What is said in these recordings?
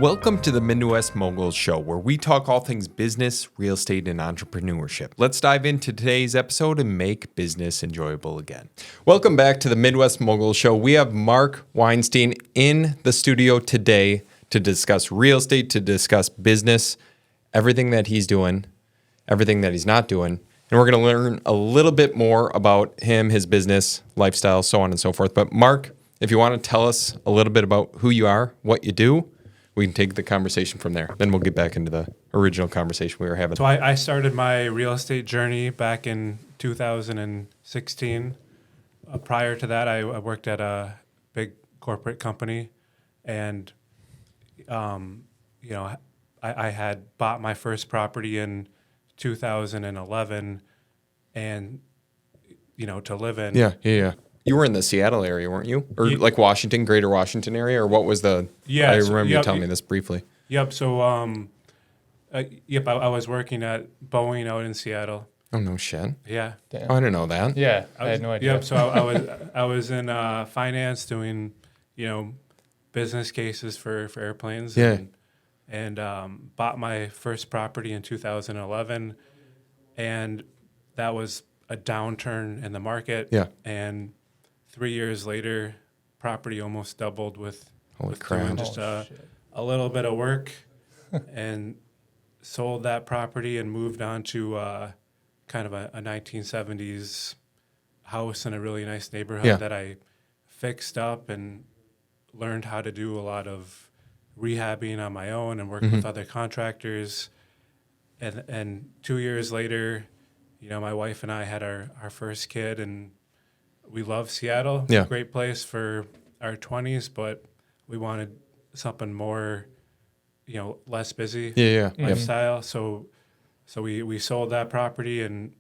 Welcome to the Midwest Moguls Show, where we talk all things business, real estate, and entrepreneurship. Let's dive into today's episode and make business enjoyable again. Welcome back to the Midwest Moguls Show. We have Marc Weinstein in the studio today to discuss real estate, to discuss business, everything that he's doing, everything that he's not doing. And we're going to learn a little bit more about him, his business, lifestyle, so on and so forth. But Marc, if you want to tell us a little bit about who you are, what you do, we can take the conversation from there. Then we'll get back into the original conversation we were having. So I started my real estate journey back in 2016. Prior to that, I worked at a big corporate company, and I had bought my first property in 2011, and to live in. Yeah. You were in the Seattle area, weren't you? Or like Washington, greater Washington area? Or what was the... Yeah. I remember you telling me this briefly. Yep. So, I was working at Boeing out in Seattle. Oh, no shit. Yeah. Damn. Oh, I didn't know that. Yeah, I had no idea. Yep. So I was in finance doing, business cases for airplanes. Yeah. And bought my first property in 2011, and that was a downturn in the market. Yeah. And 3 years later, property almost doubled with crap. doing just a little bit of work, and sold that property and moved on to kind of a 1970s house in a really nice neighborhood that I fixed up and learned how to do a lot of rehabbing on my own and working with other contractors. And 2 years later, my wife and I had our first kid, and we love Seattle. Yeah. Great place for our 20s, but we wanted something more, less busy lifestyle. So we sold that property and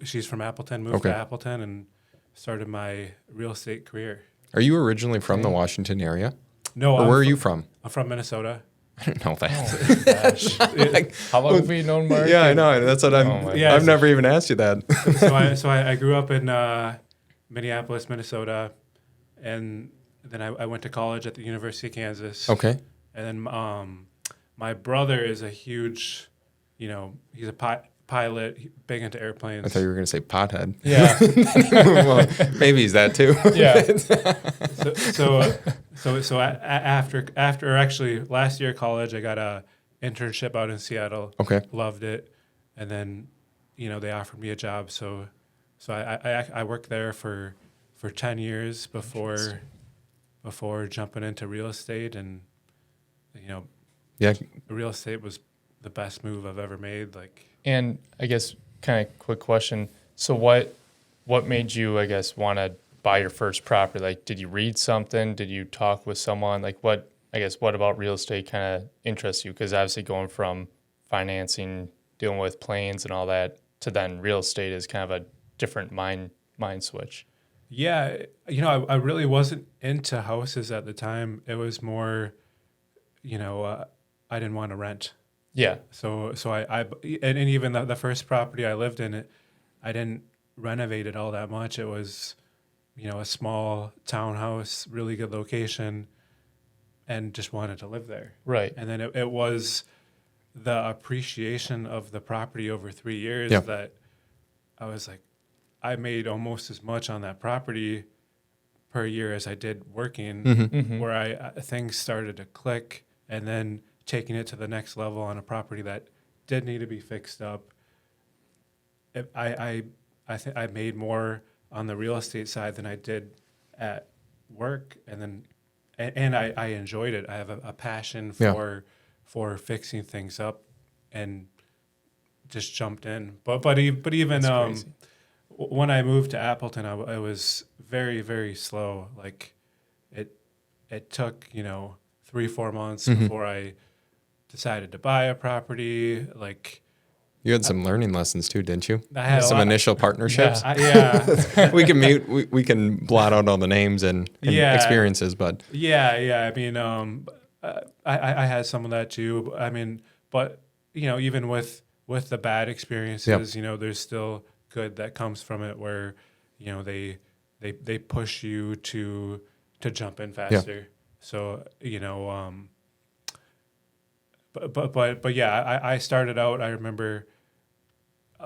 she's from Appleton, moved to Appleton, and started my real estate career. Are you originally from the Washington area? No. Or where are you from? I'm from Minnesota. I didn't know that. How long have we known Marc? Yeah, I know. That's what I've never even asked you that. So I grew up in Minneapolis, Minnesota, and then I went to college at the University of Kansas. Okay. And then my brother is a huge, he's a pilot, big into airplanes. I thought you were going to say pothead. Yeah. Well, maybe he's that too. Yeah. So after actually last year of college, I got a internship out in Seattle. Okay. Loved it, and then they offered me a job. So I worked there for 10 years before jumping into real estate, and real estate was the best move I've ever made. And I guess kind of quick question. So what made you, I guess, want to buy your first property? Like, did you read something? Did you talk with someone? Like, what about real estate kind of interests you? Because obviously going from financing, dealing with planes and all that, to then real estate is kind of a different mind switch. Yeah, I really wasn't into houses at the time. It was more, I didn't want to rent. Yeah. So I even the first property I lived in, I didn't renovate it all that much. It was, a small townhouse, really good location, and just wanted to live there. Right. And then it was the appreciation of the property over 3 years that I was like, I made almost as much on that property per year as I did working, where things started to click, and then taking it to the next level on a property that did need to be fixed up. I think I made more on the real estate side than I did at work, and I enjoyed it. I have a passion for fixing things up, and just jumped in. But even when I moved to Appleton, I was very, very slow. Like it took 3-4 months before I decided to buy a property. Like, you had some learning lessons too, didn't you? I had some initial partnerships. Yeah. we can blot out all the names and experiences, but I mean, I had some of that too. I mean, but even with the bad experiences, there's still good that comes from it, where they push you to jump in faster. So but yeah, I started out. I remember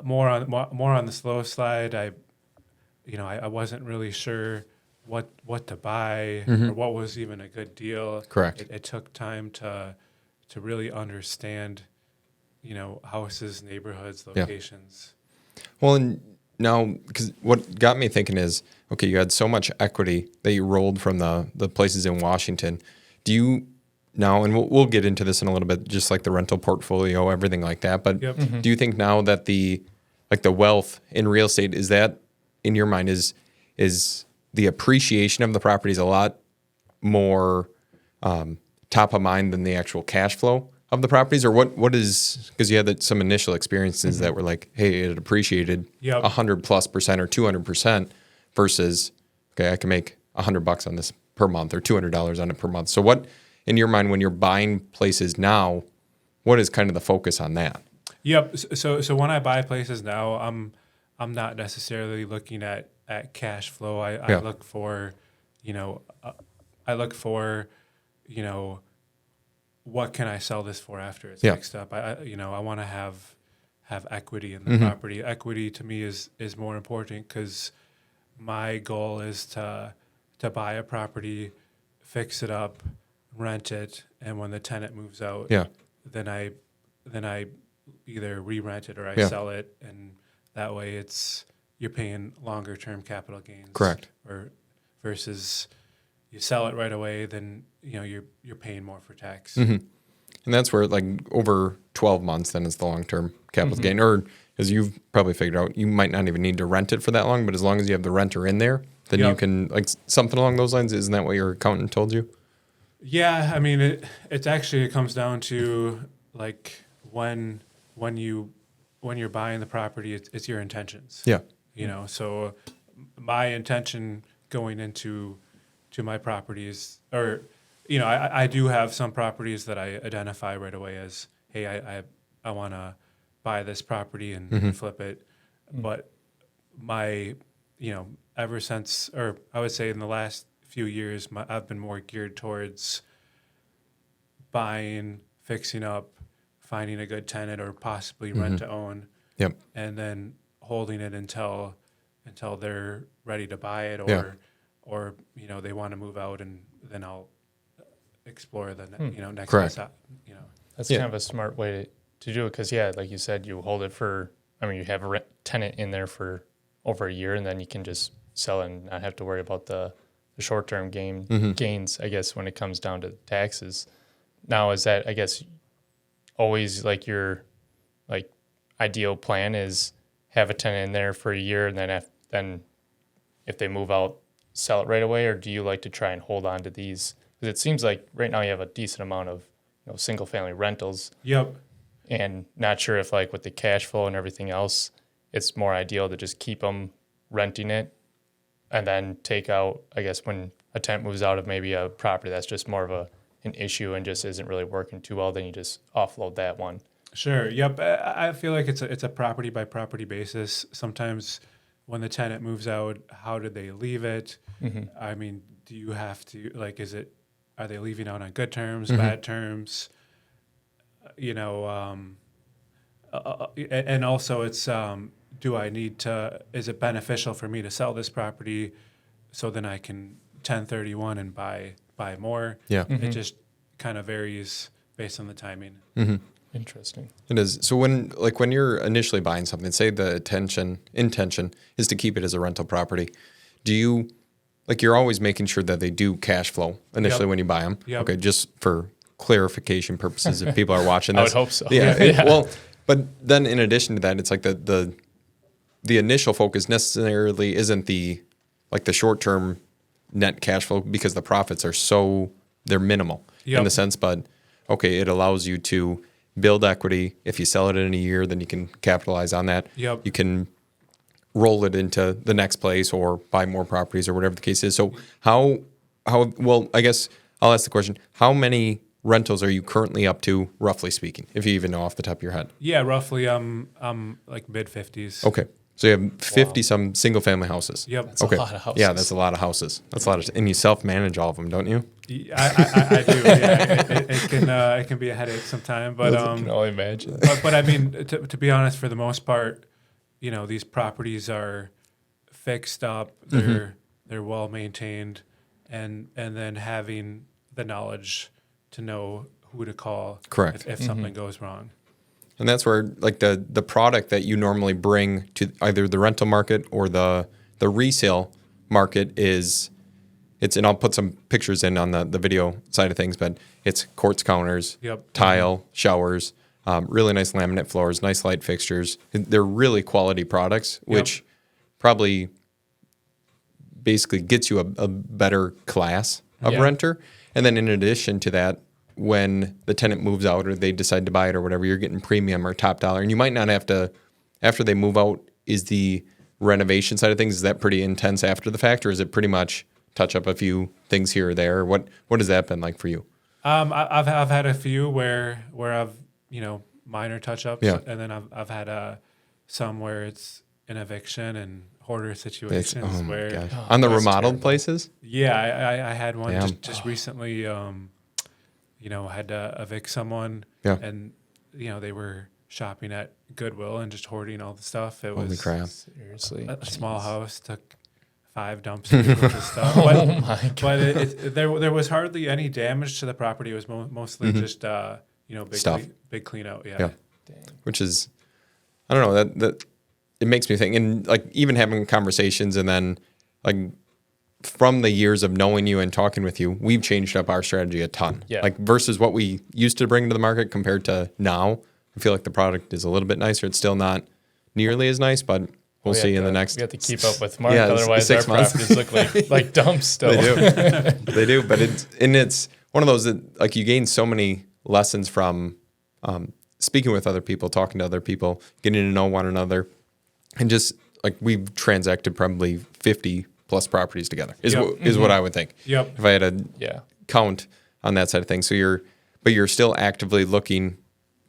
more on the slow slide. I wasn't really sure what to buy or what was even a good deal. Correct. It took time to really understand, houses, neighborhoods, locations. Well, and now, because what got me thinking is, okay, you had so much equity that you rolled from the places in Washington. Do you now, and we'll get into this in a little bit, just like the rental portfolio, everything like that. But Yep. do you think now that the wealth in real estate, is that in your mind is the appreciation of the properties a lot more top of mind than the actual cash flow of the properties, or what is, because you had some initial experiences that were like, hey, it appreciated Yep. 100+% or 200% versus, okay, I can make $100 on this per month or $200 on it per month. So what, in your mind, when you're buying places now, what is kind of the focus on that? Yep. So when I buy places now, I'm not necessarily looking at cash flow. I look for, what can I sell this for after it's fixed up? I want to have equity in the property. Equity to me is more important because my goal is to buy a property, fix it up, rent it, and when the tenant moves out, then I either re-rent it or I sell it, and that way you're paying longer term capital gains. Correct. Or versus you sell it right away, then you're paying more for tax. And that's where, like, over 12 months, then it's the long-term capital gain. Or, as you've probably figured out, you might not even need to rent it for that long, but as long as you have the renter in there, then you can, like, something along those lines. Isn't that what your accountant told you? Yeah, I mean, it comes down to, like, when you're buying the property, it's your intentions. Yeah. So my intention going into my properties, or I do have some properties that I identify right away as, hey, I want to buy this property and flip it. But my, ever since, or I would say in the last few years, I've been more geared towards buying, fixing up, finding a good tenant, or possibly rent to own. Yep. And then holding it until they're ready to buy it, or they want to move out, and then I'll explore the next Correct. best That's kind of a smart way to do it because, like you said, you hold it for, you have a tenant in there for over a year, and then you can just sell it and not have to worry about the short-term gains, I guess, when it comes down to taxes. Now, is that, I guess, always like your ideal plan is have a tenant in there for a year, and then if they move out, sell it right away, or do you like to try and hold on to these? Because it seems like right now you have a decent amount of single-family rentals. Yep. And not sure if, like, with the cash flow and everything else, it's more ideal to just keep them renting it and then take out, I guess, when a tenant moves out of maybe a property that's just more of an issue and just isn't really working too well, then you just offload that one. Sure. Yep. I feel like it's a property by property basis. Sometimes when the tenant moves out, how did they leave it? I mean, do you have to, like, are they leaving out on good terms, bad terms? And also it's, do I need to, is it beneficial for me to sell this property so then I can 1031 and buy more? Yeah. It just kind of varies based on the timing. Interesting. It is. So when you're initially buying something, say the intention is to keep it as a rental property, do you, like, you're always making sure that they do cash flow initially when you buy them? Yep. Okay, just for clarification purposes, if people are watching this. I would hope so. Yeah. Well, but then in addition to that, it's like the initial focus necessarily isn't the short-term net cash flow, because the profits are they're minimal in the sense, but okay, it allows you to build equity. If you sell it in a year, then you can capitalize on that. Yep. You can roll it into the next place or buy more properties or whatever the case is. So well, I guess I'll ask the question, how many rentals are you currently up to, roughly speaking, if you even know off the top of your head? Yeah, roughly I'm like mid-50s. Okay. So you have 50 some single family houses. Yep. That's a lot of houses. Yeah, that's a lot of houses. That's a lot of, and you self-manage all of them, don't you? I do. Yeah, it can be a headache sometimes, but I can only imagine. but I mean, to be honest, for the most part, these properties are fixed up. They're well maintained, and then having the knowledge to know who to call. Correct. If something goes wrong. And that's where like the product that you normally bring to either the rental market or the resale market and I'll put some pictures in on the video side of things, but it's quartz counters, tile, showers, really nice laminate floors, nice light fixtures. They're really quality products, which probably basically gets you a better class of renter. And then in addition to that, when the tenant moves out or they decide to buy it or whatever, you're getting premium or top dollar. And you might not have to, after they move out, is the renovation side of things, is that pretty intense after the fact, or is it pretty much touch up a few things here or there? What has that been like for you? I've had a few where I've minor touch ups, and then I've had some where it's an eviction and hoarder situations where on the remodeled places. Yeah, I had one just recently. Had to evict someone, and they were shopping at Goodwill and just hoarding all the stuff. It Holy was crap! Seriously, a small house, took 5 dumpsters worth of stuff. But, my God. but there was hardly any damage to the property. It was mostly just big Stuff. Big clean out. Yeah. Dang. Which is, I don't know, that it makes me think, and like even having conversations, and then like from the years of knowing you and talking with you, we've changed up our strategy a ton. Yeah. Like versus what we used to bring to the market compared to now. I feel like the product is a little bit nicer. It's still not nearly as nice, but we'll see in the next. We have to keep up with Mark, Yeah, otherwise our 6 months. properties look like dumps still. They do. They do. But it's one of those that like you gain so many lessons from speaking with other people, talking to other people, getting to know one another, and just like we've transacted probably 50 plus properties together is what I would think. Yep. If I had a count on that side of things. So you're still actively looking.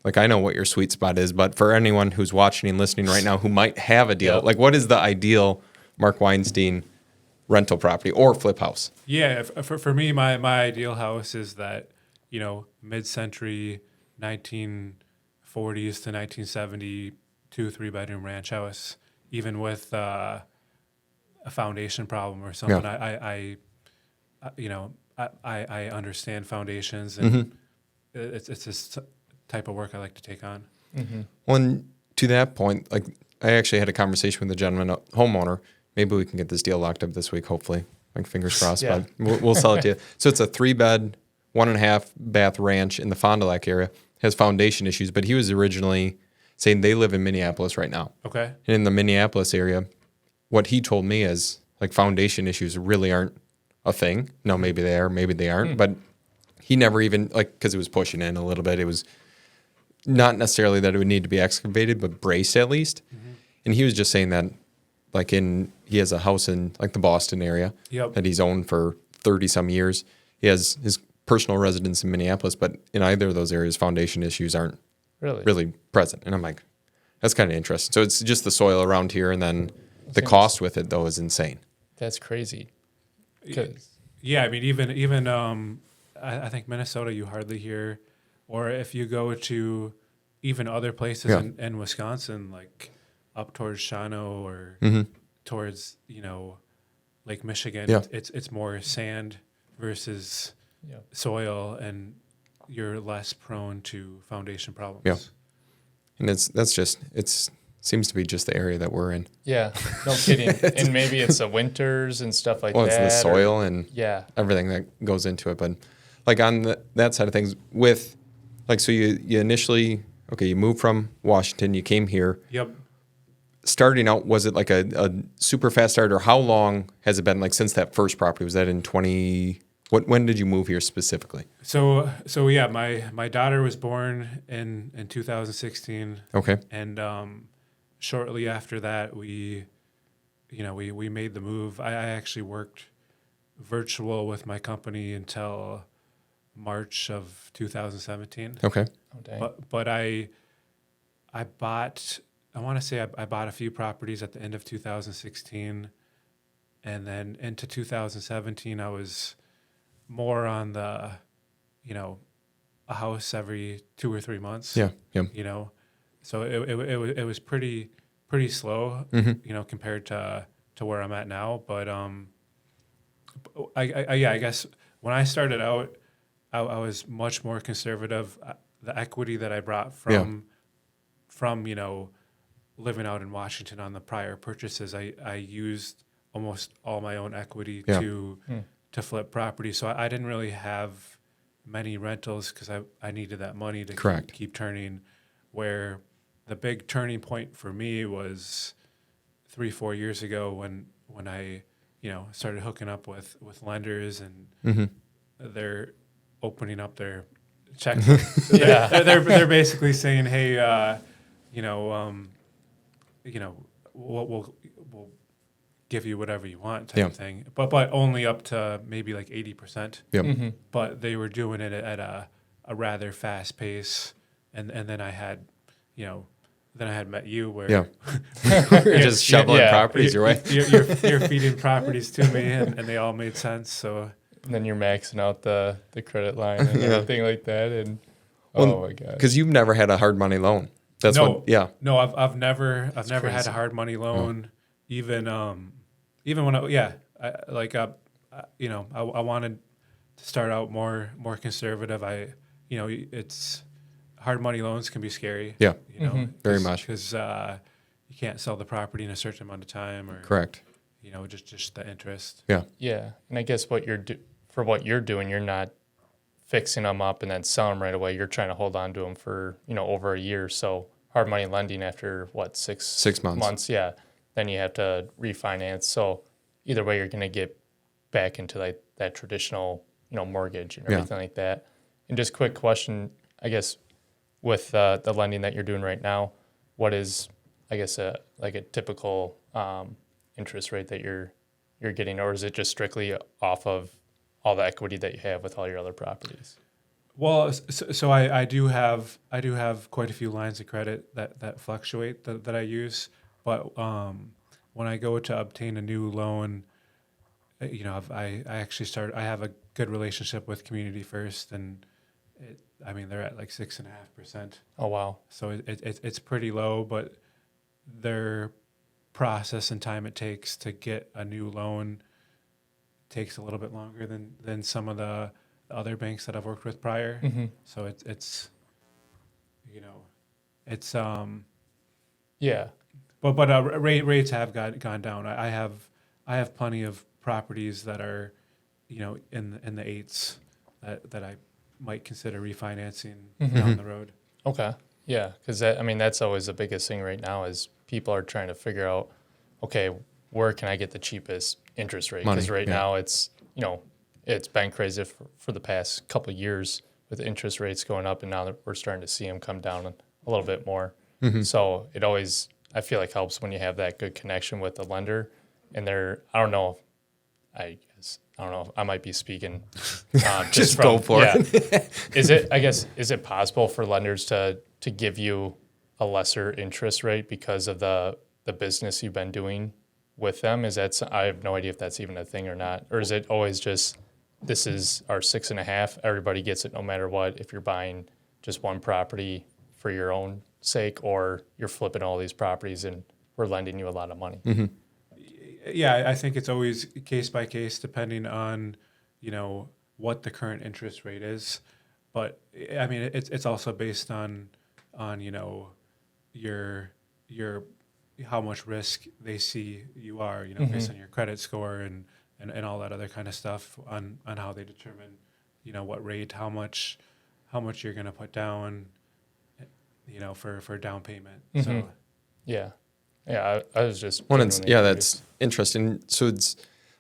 Like I know what your sweet spot is, but for anyone who's watching and listening right now who might have a deal, like what is the ideal Marc Weinstein rental property or flip house? Yeah, for me, my ideal house is that mid-century 1940s to 1970 2-3 bedroom ranch house, even with a foundation problem or something. I understand foundations, and it's this type of work I like to take on. Well, and to that point, like I actually had a conversation with a gentleman, a homeowner. Maybe we can get this deal locked up this week, hopefully. Like fingers crossed, but we'll sell it to you. So it's a 3-bed, 1.5 bath ranch in the Fond du Lac area. Has foundation issues, but he was originally saying they live in Minneapolis right now. Okay. And in the Minneapolis area, what he told me is like foundation issues really aren't a thing. No, maybe they are, maybe they aren't. But he never even, like, because it was pushing in a little bit. It was not necessarily that it would need to be excavated, but braced at least. And he was just saying that, like, he has a house in, like, the Boston area that he's owned for 30-some years. He has his personal residence in Minneapolis, but in either of those areas, foundation issues aren't really present. And I'm like, that's kind of interesting. So it's just the soil around here, and then the cost with it, though, is insane. That's crazy. Yeah, I mean, even I think Minnesota, you hardly hear, or if you go to even other places in Wisconsin, like up towards Shawano or towards Lake Michigan, it's more sand versus soil, and you're less prone to foundation problems. Yeah, and it seems to be just the area that we're in. Yeah, no kidding. And maybe it's the winters and stuff like that. Well, it's the soil and everything that goes into it. But like on that side of things, with like, so you initially, you moved from Washington, you came here. Yep. Starting out, was it like a super fast start, or how long has it been like since that first property? Was that in when did you move here specifically? So yeah, my daughter was born in 2016. Okay. And shortly after that, we made the move. I actually worked virtual with my company until March of 2017. Okay. Oh, dang. But I bought want to say I bought a few properties at the end of 2016, and then into 2017 I was more on the, a house every 2 or 3 months. Yeah. So it was pretty slow, compared to where I'm at now. But I guess when I started out, I was much more conservative. The equity that I brought from living out in Washington on the prior purchases, I used almost all my own equity to flip property. So I didn't really have many rentals because I needed that money to keep turning. Where the big turning point for me was 3-4 years ago when I started hooking up with lenders, and they're opening up their checkbook. They're basically saying, hey, we'll give you whatever you want type of thing, but only up to maybe like 80%. But they were doing it at a rather fast pace, and then I had met you where you're just shoveling properties your way. You're feeding properties to me, and they all made sense. So and then you're maxing out the credit line and everything like that, and oh my god, because you've never had a hard money loan. That's no, I've never had a hard money loan. Even when I wanted to start out more conservative. It's hard money loans can be scary. Yeah, very much, because you can't sell the property in a certain amount of time, or correct. Just the interest. Yeah, and I guess what you're doing, you're not fixing them up and then selling them right away. You're trying to hold on to them for over a year. So hard money lending after what, 6 months, yeah. Then you have to refinance. So either way, you're going to get back into like that traditional mortgage and everything like that. And just quick question, I guess, with the lending that you're doing right now, what is, I guess, a typical interest rate that you're getting, or is it just strictly off of all the equity that you have with all your other properties? Well, so I do have quite a few lines of credit that fluctuate that I use, but when I go to obtain a new loan, I have a good relationship with Community First, and they're at like 6.5%. Oh wow! So it's pretty low, but their process and time it takes to get a new loan takes a little bit longer than some of the other banks that I've worked with prior. So it's but rates have gone down. I have plenty of properties that are in the 8s that I might consider refinancing down the road. Okay. Yeah, because that's always the biggest thing right now is people are trying to figure out, okay, where can I get the cheapest interest rate? Because now it's it's been crazy for the past couple of years with interest rates going up, and now that we're starting to see them come down a little bit more. So it always, I feel like, helps when you have that good connection with the lender, and I don't know, I might be speaking. Just go for it. Is it possible for lenders to give you a lesser interest rate because of the business you've been doing with them? I have no idea if that's even a thing or not. Or is it always just, this is our 6.5, everybody gets it no matter what, if you're buying just one property for your own sake, or you're flipping all these properties and we're lending you a lot of money? Yeah, I think it's always case by case depending on, what the current interest rate is. But it's also based on your how much risk they see you are, based on your credit score and all that other kind of stuff on how they determine, what rate, how much you're going to put down, for down payment. So I was just that's interesting. So it's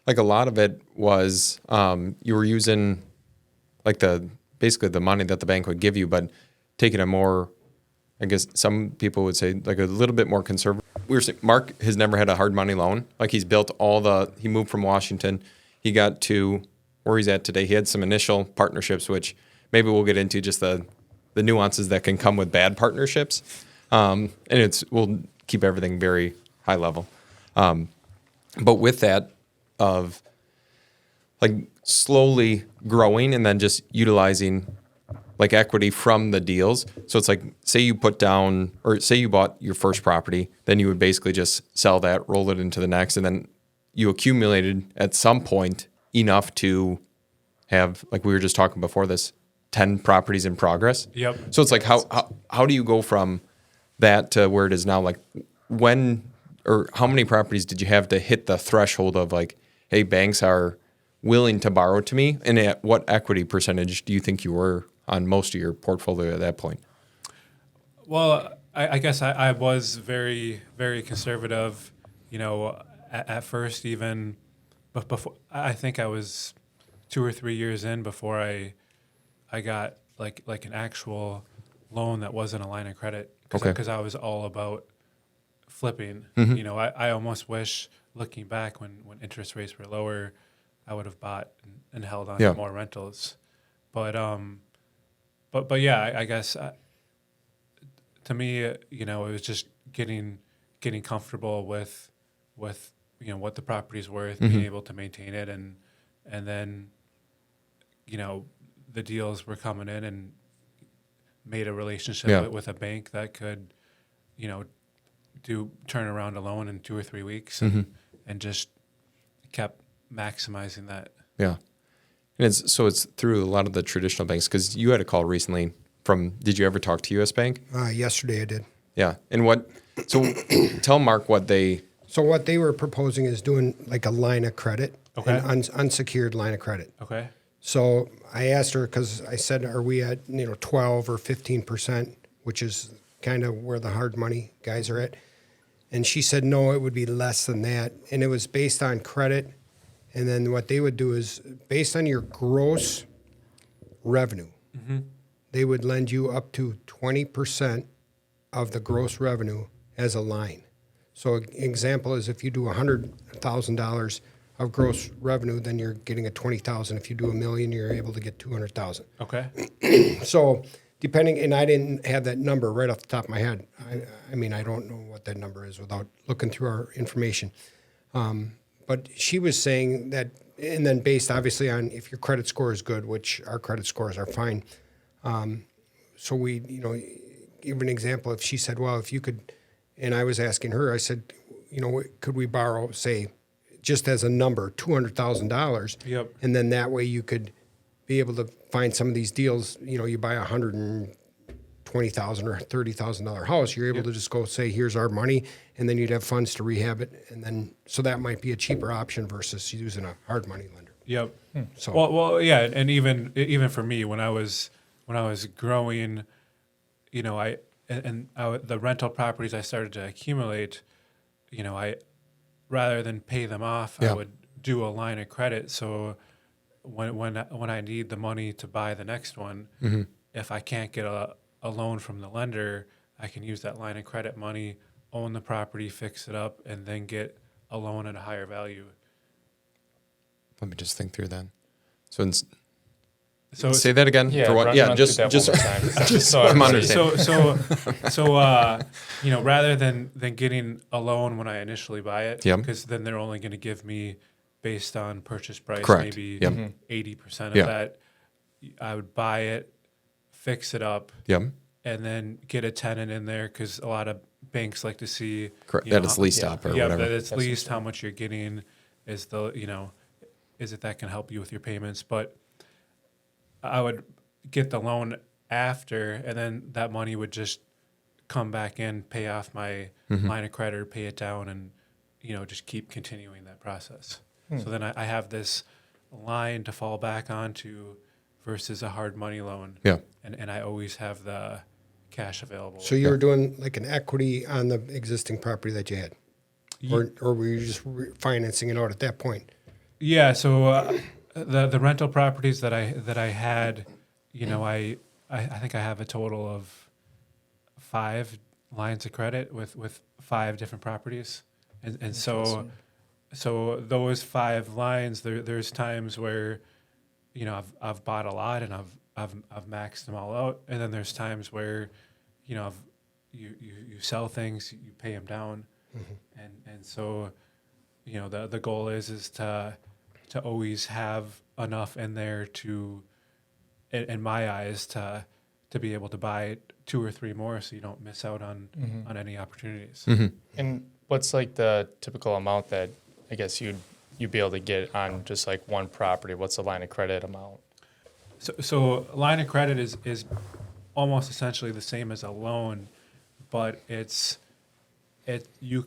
like a lot of it was you were using like basically the money that the bank would give you, but taking a more, I guess some people would say, like a little bit more conservative. We were saying Mark has never had a hard money loan. Like he's built he moved from Washington. He got to where he's at today. He had some initial partnerships, which maybe we'll get into, just the nuances that can come with bad partnerships. And we'll keep everything very high level. But with that of like slowly growing and then just utilizing like equity from the deals. So it's like, say you put down, or say you bought your first property, then you would basically just sell that, roll it into the next, and then you accumulated at some point enough to have, like we were just talking before this, 10 properties in progress. Yep. So it's like, how do you go from that to where it is now? Like when, or how many properties did you have to hit the threshold of like, hey, banks are willing to borrow to me? And at what equity percentage do you think you were on most of your portfolio at that point? Well, I guess I was very, very conservative, at first, even, but before, I think I was 2 or 3 years in before I got like an actual loan that wasn't a line of credit. Because I was all about flipping. I almost wish, looking back when interest rates were lower, I would have bought and held on to more rentals. But yeah, I guess to me, it was just getting comfortable with what the property's worth, being able to maintain it, and then the deals were coming in, and made a relationship with a bank that could turn around a loan in 2 or 3 weeks, and just kept maximizing that. Yeah. And it's through a lot of the traditional banks, because you had a call recently did you ever talk to US Bank? Yesterday I did. Yeah. And so tell Mark what they... So what they were proposing is doing like a line of credit, an unsecured line of credit. Okay. So I asked her, because I said, are we at 12 or 15%, which is kind of where the hard money guys are at. And she said, no, it would be less than that. And it was based on credit. And then what they would do is based on your gross revenue, they would lend you up to 20% of the gross revenue as a line. So an example is if you do $100,000 of gross revenue, then you're getting a $20,000. If you do $1 million, you're able to get $200,000. Okay. So depending, and I didn't have that number right off the top of my head. I mean, I don't know what that number is without looking through our information. But she was saying that, and then based obviously on if your credit score is good, which our credit scores are fine. So we, give an example. If she said, well, if you could, and I was asking her, I said, could we borrow, say, just as a number, $200,000? Yep. And then that way you could be able to find some of these deals. You buy $120,000 or $30,000 house, you're able to just go say, here's our money, and then you'd have funds to rehab it, and then so that might be a cheaper option versus using a hard money lender. Yep. So Well, yeah, and even for me, when I was growing, the rental properties I started to accumulate, I rather than pay them off, I would do a line of credit. So when I need the money to buy the next one, if I can't get a loan from the lender, I can use that line of credit money, own the property, fix it up, and then get a loan at a higher value. Let me just think through that. So So say that again. Yeah, for what? run Just through that one more time. Just so I'm everybody- understanding. so rather than getting a loan when I initially buy it, Yep. because then they're only going to give me based on purchase price, Correct. maybe Yep. 80% of Yeah. that. I would buy it, fix it up, Yep. and then get a tenant in there, because a lot of banks like to see Correct. you That know, it's leased up or yeah, whatever. that it's leased, how much you're getting, is it that can help you with your payments. But I would get the loan after, and then that money would just come back in, pay off my line of credit, pay it down, and just keep continuing that process. So then I have this line to fall back onto versus a hard money loan. Yeah. And I always have the cash available. So you were doing like an equity on the existing property that you had, or were you just financing it out at that point? Yeah, so the rental properties that I had, I think I have a total of 5 lines of credit with 5 different properties, and so those 5 lines, there's times where I've bought a lot and I've maxed them all out, and then there's times where you sell things, you pay them down, and so the goal is to always have enough in there to, in my eyes, to be able to buy 2 or 3 more, so you don't miss out on any opportunities. And what's like the typical amount that I guess you'd be able to get on just like one property? What's the line of credit amount? So line of credit is almost essentially the same as a loan, but you're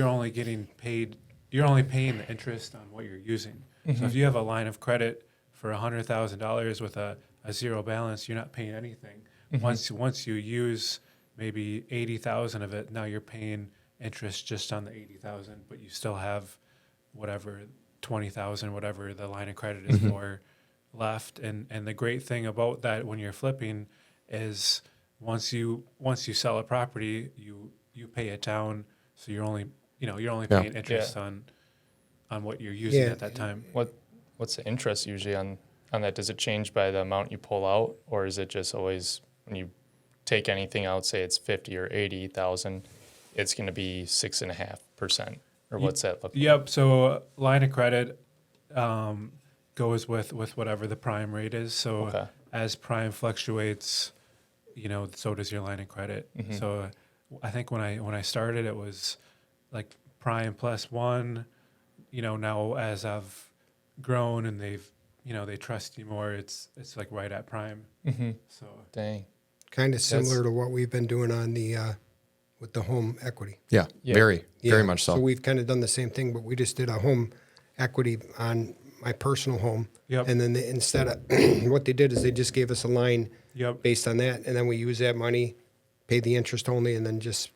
only paying the interest on what you're using. So if you have a line of credit for $100,000 with a zero balance, you're not paying anything. Once you use maybe 80,000 of it, now you're paying interest just on the 80,000, but you still have whatever 20,000, whatever the line of credit is for left. And the great thing about that when you're flipping is once you sell a property, you pay it down, so you're only paying interest on what you're using at that time. What's the interest usually on that? Does it change by the amount you pull out, or is it just always when you take anything out, say it's 50 or 80,000, it's going to be 6.5%, or what's that look like? Yep. So line of credit goes with whatever the prime rate is. So as prime fluctuates, so does your line of credit. So I think when I started, it was like prime +1. Now as I've grown and they trust you more, it's like right at prime. So Dang. Kind of similar to what we've been doing on the with the home equity. Yeah, very much so. So we've kind of done the same thing, but we just did a home equity on my personal home. Yep. And then instead of what they did is they just gave us a line based on that, and then we use that money, pay the interest only, and then just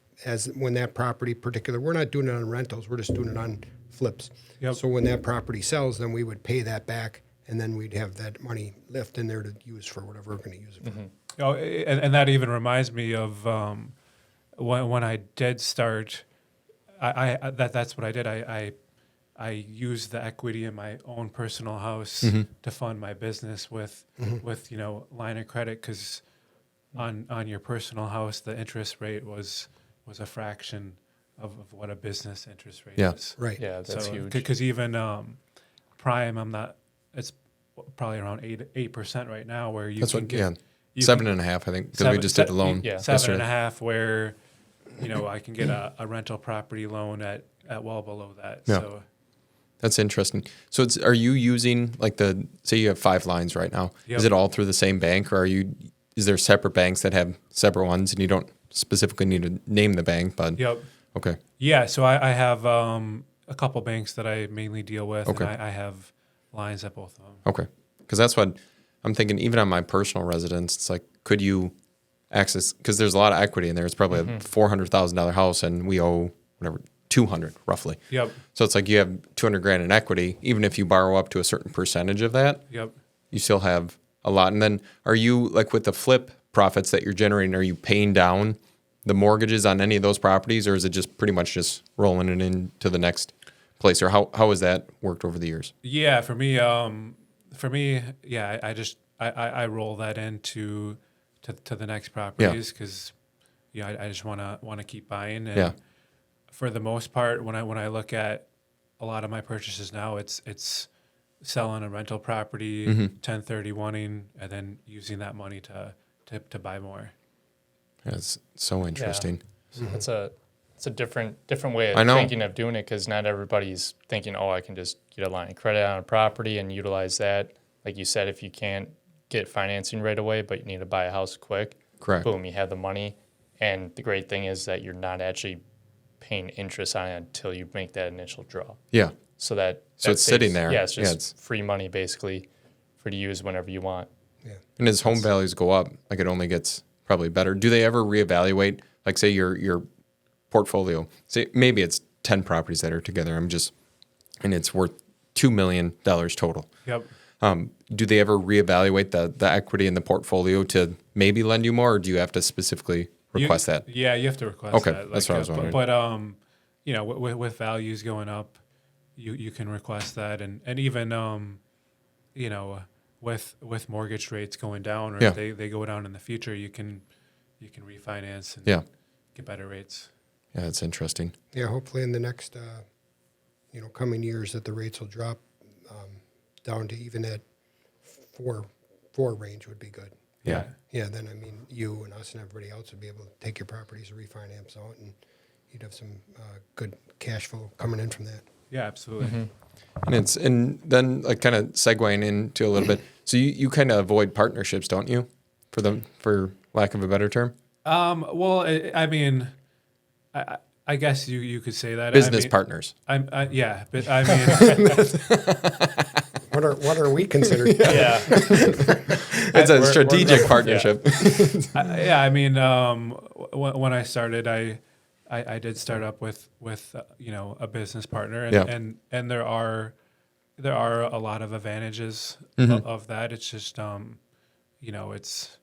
when that property particular, we're not doing it on rentals, we're just doing it on flips. Yep. So when that property sells, then we would pay that back, and then we'd have that money left in there to use for whatever we're going to use it for. Oh, and that even reminds me of when I did start. That's what I did. I used the equity in my own personal house to fund my business with line of credit, because on your personal house the interest rate was a fraction of what a business interest rate is. Right. Yeah, that's huge. Because even prime, it's probably around 8% right now, where you can get 7.5, I think, because we just did a loan. 7.5, where I can get a rental property loan at well below that. Yeah. So That's interesting. So are you using say you have 5 lines right now? Yep. Is it all through the same bank, or is there separate banks that have separate ones and you don't specifically need to name the bank? But Yep. Okay. Yeah. So I have a couple banks that I mainly deal with, Okay. and I have lines at both of them. Okay. Because that's what I'm thinking. Even on my personal residence, it's like, could you access? Because there's a lot of equity in there. It's probably a $400,000 house, and we owe whatever 200 roughly. Yep. So it's like you have 200 grand in equity. Even if you borrow up to a certain percentage of that, Yep. you still have a lot. And then are you, like with the flip profits that you're generating, are you paying down the mortgages on any of those properties, or is it just pretty much just rolling it into the next place? Or how has that worked over the years? Yeah. For me, yeah, I roll that into the next properties, because I just want to keep buying. And for the most part, when I look at a lot of my purchases now, it's selling a rental property, 1031ing, and then using that money to buy more. That's so interesting. Yeah. It's a different way I of know. thinking of doing it, because not everybody's thinking, I can just get a line of credit on a property and utilize that. Like you said, if you can't get financing right away, but you need to buy a house quick, Correct. boom, you have the money. And the great thing is that you're not actually paying interest on it until you make that initial draw. Yeah. So that it's sitting there. Yeah, it's just it's free money basically for to use whenever you want. Yeah. And as home values go up, like it only gets probably better. Do they ever reevaluate, like say your portfolio, say maybe it's 10 properties that are together, and it's worth $2 million total. Yep. Do they ever reevaluate the equity in the portfolio to maybe lend you more, or do you have to specifically request that? Yeah, you have to request Okay, that. that's what I was wondering. But with values going up, you can request that, and even with mortgage rates going down, or if they go down in the future, you can refinance. And, get better rates. Yeah, that's interesting. Yeah, hopefully in the next, coming years that the rates will drop down to even that four range would be good. Yeah. Yeah, then you and us and everybody else would be able to take your properties and refinance out, and you'd have some good cash flow coming in from that. Yeah, absolutely. And then like kind of segueing into a little bit. So you kind of avoid partnerships, don't you? For lack of a better term. Well, I guess you could say that. Business partners. Yeah, but I mean, What are we considered? Yeah. It's a strategic partnership. When I started, I did start up with a business partner, and there are a lot of advantages of that. It's just it's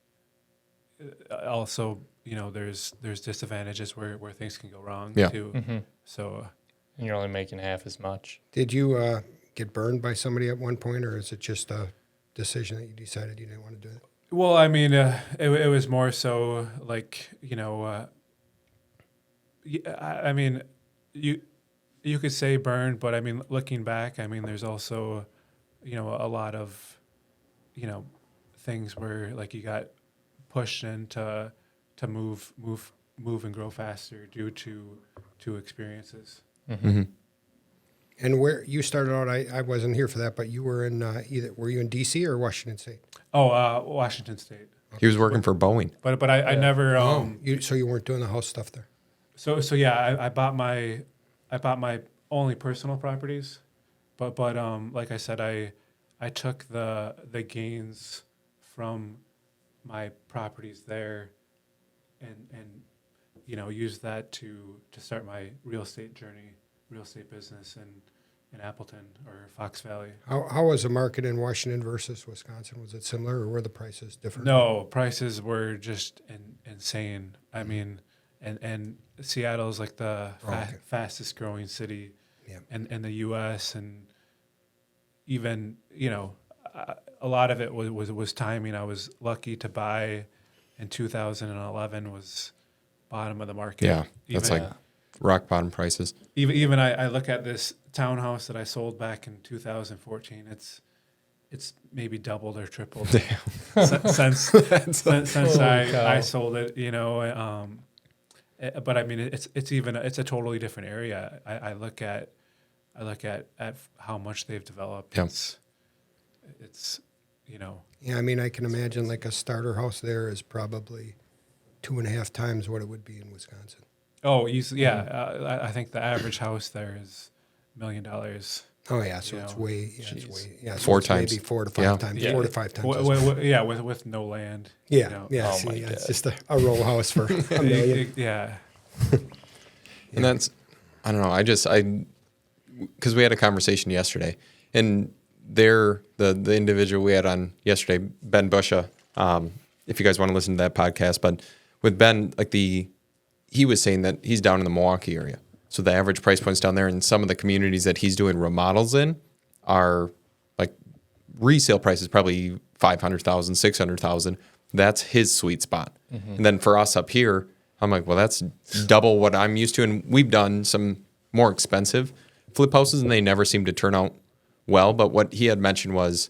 also there's disadvantages where things can go wrong too. So And you're only making half as much. Did you get burned by somebody at one point, or is it just a decision that you decided you didn't want to do it? well, I mean, it was more so like I mean, you could say burned, but I mean, looking back, I mean, there's also, a lot of, things where like you got pushed into to move and grow faster due to experiences. And where you started out, I wasn't here for that, but you were in were you in D.C. or Washington State? Oh, Washington State. He was working for Boeing. But I never. So you weren't doing the house stuff there? So yeah, I bought my only personal properties, but like I said, I took the gains from my properties there, and used that to start my real estate business in Appleton or Fox Valley. How was the market in Washington versus Wisconsin? Was it similar, or were the prices different? No, prices were just insane. I mean, and Seattle's like the fastest growing city in the U.S. and even a lot of it was timing. I was lucky to buy in 2011 was bottom of the market. Yeah, that's like rock bottom prices. Even I look at this townhouse that I sold back in 2014. It's maybe doubled or tripled since I sold it. But I mean, it's a totally different area. I look at how much they've developed. Yeah. It's Yeah, I mean, I can imagine like a starter house there is probably 2.5 times what it would be in Wisconsin. Oh, easily, yeah. I think the average house there is $1 million. Oh yeah, so it's way, so 4 it's times. maybe 4 to 5 times, 4 to 5 times. With no land. Yeah, Oh my it's just a row house for $1 million. Yeah. And that's, I don't know, because we had a conversation yesterday, and the individual we had on yesterday, Ben Busha, if you guys want to listen to that podcast, but with Ben, he was saying that he's down in the Milwaukee area. So the average price points down there, and some of the communities that he's doing remodels in are like resale prices, probably $500,000, $600,000. That's his sweet spot. And then for us up here, I'm like, well, that's double what I'm used to. And we've done some more expensive flip houses, and they never seem to turn out well. But what he had mentioned was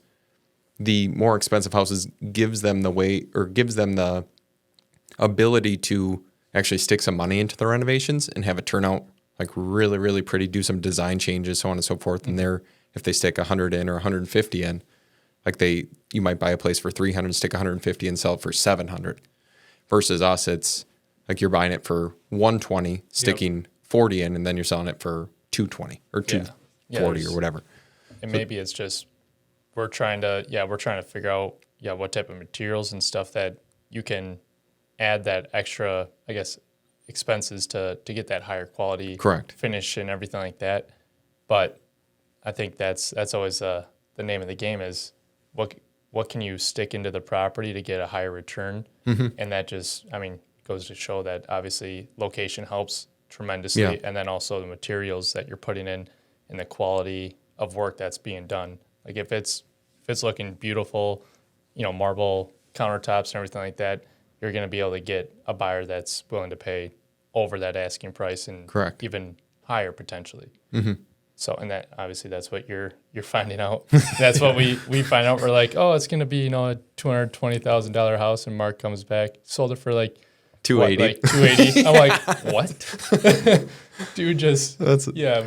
the more expensive houses gives them the ability to actually stick some money into the renovations and have it turn out like really, really pretty, do some design changes, so on and so forth. And if they stick 100 in or 150 in, you might buy a place for 300, stick 150 and sell it for 700. Versus us, it's like you're buying it for 120, sticking 40 in, and then you're selling it for 220 or 240 or whatever. And maybe it's just we're trying to figure out what type of materials and stuff that you can add that extra, I guess, expenses to get that higher quality finish and everything like that. But I think that's always the name of the game is what can you stick into the property to get a higher return? And that just, goes to show that obviously location helps tremendously, and then also the materials that you're putting in and the quality of work that's being done. Like if it's looking beautiful, marble countertops and everything like that, you're going to be able to get a buyer that's willing to pay over that asking price and Correct. even higher potentially. So, and that obviously that's what you're finding out. That's what we find out. We're like, oh, it's going to be, a $220,000 house. And Mark comes back, sold it for like 280. Like 280. I'm like, what? Dude,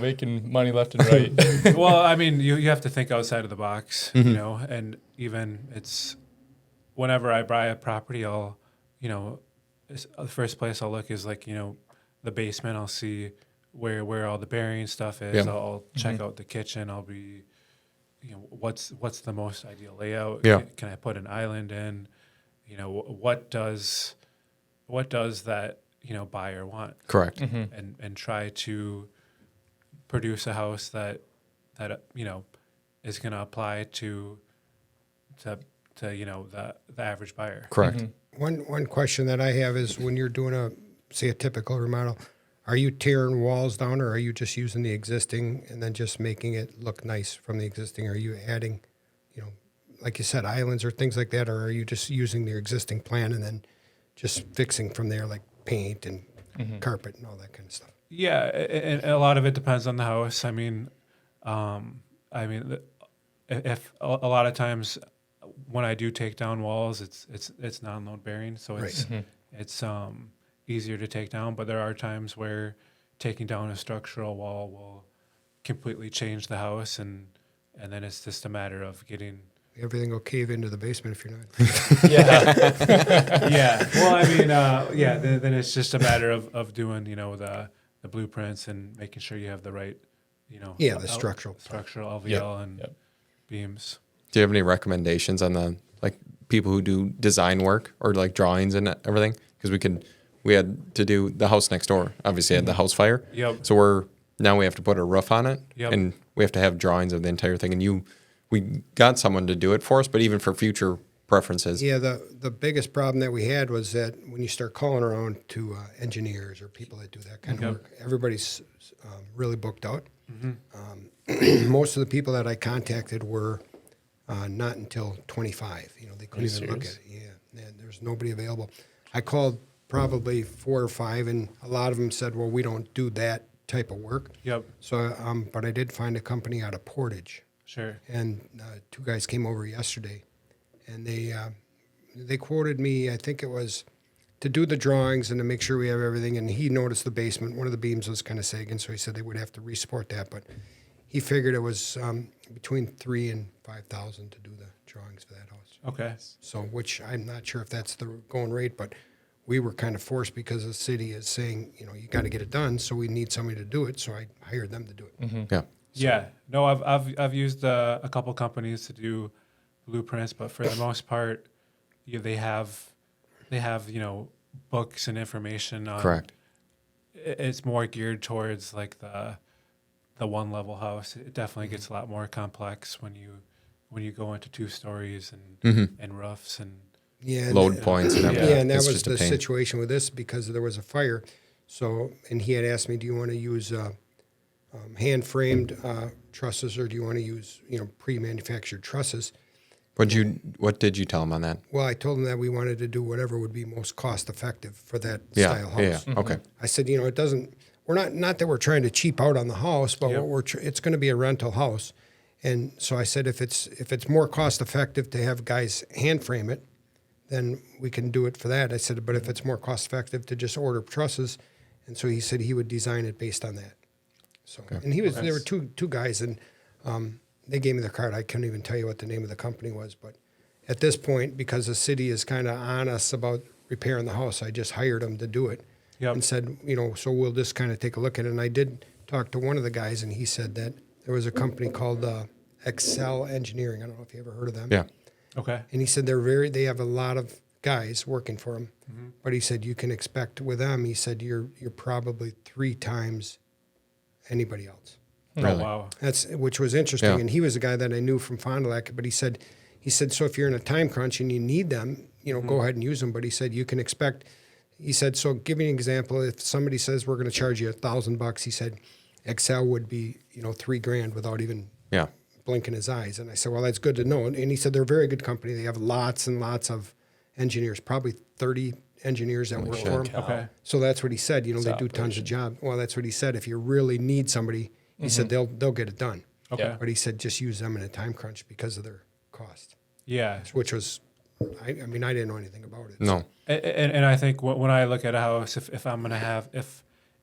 making money left and right. Well, I mean, you have to think outside of the box, and even it's whenever I buy a property, I'll, the first place I'll look is like, the basement. I'll see where all the bearing stuff is. Yeah. I'll check out the kitchen. I'll be, what's the most ideal layout? Yeah. Can I put an island in? What does that buyer want? Correct. And try to produce a house that is going to apply to the average buyer. Correct. One question that I have is when you're doing a typical remodel, are you tearing walls down or are you just using the existing and then just making it look nice from the existing? Are you adding, like you said, islands or things like that, or are you just using the existing plan and then just fixing from there, like paint and carpet and all that kind of stuff? Yeah, and a lot of it depends on the house. I mean, if a lot of times when I do take down walls, it's non-load bearing, so it's easier to take down. But there are times where taking down a structural wall will completely change the house, and then it's just a matter of getting. Everything will cave into the basement if you're not. Yeah. Yeah. Well, I mean, then it's just a matter of doing, the blueprints and making sure you have the right, the structural LVL and beams. Do you have any recommendations on the people who do design work or like drawings and everything? Because we had to do the house next door. Obviously, had the house fire. Yep. So now we have to put a roof on it, Yep. and we have to have drawings of the entire thing. And we got someone to do it for us, but even for future preferences. Yeah, the biggest problem that we had was that when you start calling around to engineers or people that do that kind of work, everybody's really booked out. Most of the people that I contacted were not until 25. They couldn't even look at it. Yeah, there's nobody available. I called probably 4 or 5, and a lot of them said, well, we don't do that type of work. Yep. So, but I did find a company out of Portage. Sure. And 2 guys came over yesterday, and they quoted me, I think it was to do the drawings and to make sure we have everything. And he noticed the basement, one of the beams was kind of sagging, so he said they would have to re-support that. But he figured it was between $3,000 and $5,000 to do the drawings for that house. Okay. So, which I'm not sure if that's the going rate, but we were kind of forced because the city is saying, you got to get it done, so we need somebody to do it. So I hired them to do it. Yeah. Yeah. No, I've used a couple companies to do blueprints, but for the most part, they have books and information on. Correct. It's more geared towards like the one level house. It definitely gets a lot more complex when you go into 2 stories and roofs and Load points and everything. Yeah, and that It's was just a the pain. situation with this because there was a fire. So, and he had asked me, do you want to use hand-framed trusses or do you want to use, pre-manufactured trusses? What did you tell him on that? Well, I told him that we wanted to do whatever would be most cost-effective for that Yeah. style house. Yeah. Okay. I said, it doesn't. We're not that we're trying to cheap out on the house, but it's going to be a rental house, and so I said if it's more cost-effective to have guys hand frame it, then we can do it for that. I said, but if it's more cost-effective to just order trusses, and so he said he would design it based on that. So, and there were two guys, and they gave me the card. I couldn't even tell you what the name of the company was, but at this point, because the city is kind of on us about repairing the house, I just hired them to do it. Yep. And said, so we'll just kind of take a look at it. And I did talk to one of the guys, and he said that there was a company called Excel Engineering. I don't know if you ever heard of them. Yeah. Okay. And he said they have a lot of guys working for them. But he said you can expect with them, he said you're probably 3 times anybody else. Really? Oh, wow. Which was interesting. Yeah. And he was a guy that I knew from Fond du Lac, but he said, so if you're in a time crunch and you need them, go ahead and use them. But he said you can expect. He said, so give me an example. If somebody says we're going to charge you $1,000, he said, Excel would be, $3,000 without even blinking his eyes. And I said, well, that's good to know. And he said they're a very good company. They have lots and lots of engineers, probably 30 engineers that work for him. Okay. So that's what he said. You know, It's they do tons of job. Well, that's what he said. If you really need somebody, he said they'll get it done. Okay. Yeah. But he said just use them in a time crunch because of their cost, Yeah. which was, I mean, I didn't know anything about it. No. And I think when I look at a house, if I'm gonna have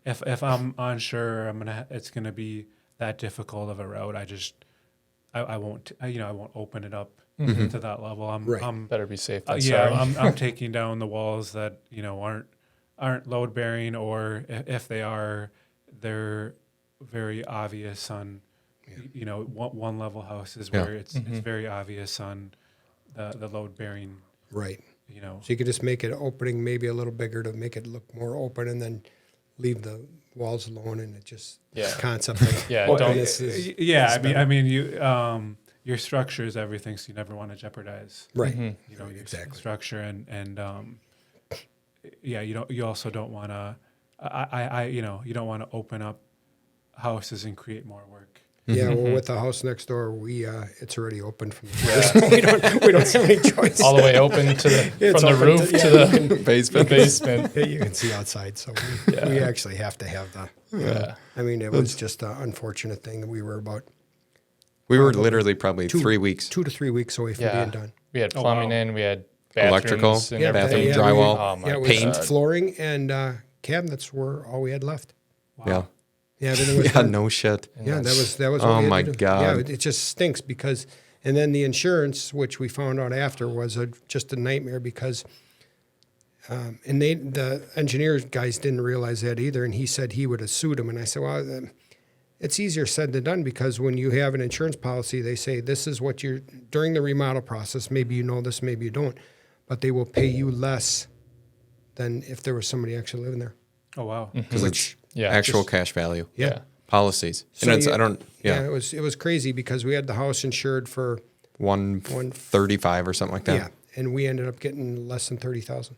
if I'm unsure, it's gonna be that difficult of a route. I won't I won't open it up to that level. Right. I'm Better be safe than yeah, sorry. I'm taking down the walls that aren't load bearing, or if they are, they're very obvious on one level houses where it's very obvious on the load bearing. Right. You know. So you could just make it opening maybe a little bigger to make it look more open, and then leave the walls alone, and it just Yeah. concept of Yeah, openness don't- is Yeah, is I mean, your structure is everything, so you never want to jeopardize. right. Your Exactly. structure, and yeah, you also don't want to, you don't want to open up houses and create more work. Yeah, well, with the house next door, it's already open from the first. we don't have any choice. All the way open to the, It's from the open roof to- to yeah, the Basement. basement. Yeah, you can see outside, so we actually have to have the. Yeah. I mean, it was just an unfortunate thing. We were about We were literally probably two- 3 weeks. 2 to 3 weeks away from Yeah. being done. We had Oh, plumbing wow. in, we had Electrical, bathrooms and yeah, everything. bathroom, drywall. Oh my yeah, it was paint. flooring and cabinets were all we had left. Yeah. Yeah, everything was Yeah, done. no shit. Yeah, that was what Oh we had my to do. God. Yeah, it just stinks because, and then the insurance, which we found out after, was just a nightmare because, and the engineers guys didn't realize that either, and he said he would have sued him, and I said, well, it's easier said than done because when you have an insurance policy, they say this is what you're during the remodel process. Maybe you know this, maybe you don't, but they will pay you less than if there was somebody actually living there. Oh wow. Because it's Yeah, actual just- cash value. Yeah. Policies. So And it's, you- I don't, yeah, it was crazy because we had the house insured for 135 or something like that. yeah, and we ended up getting less than 30,000.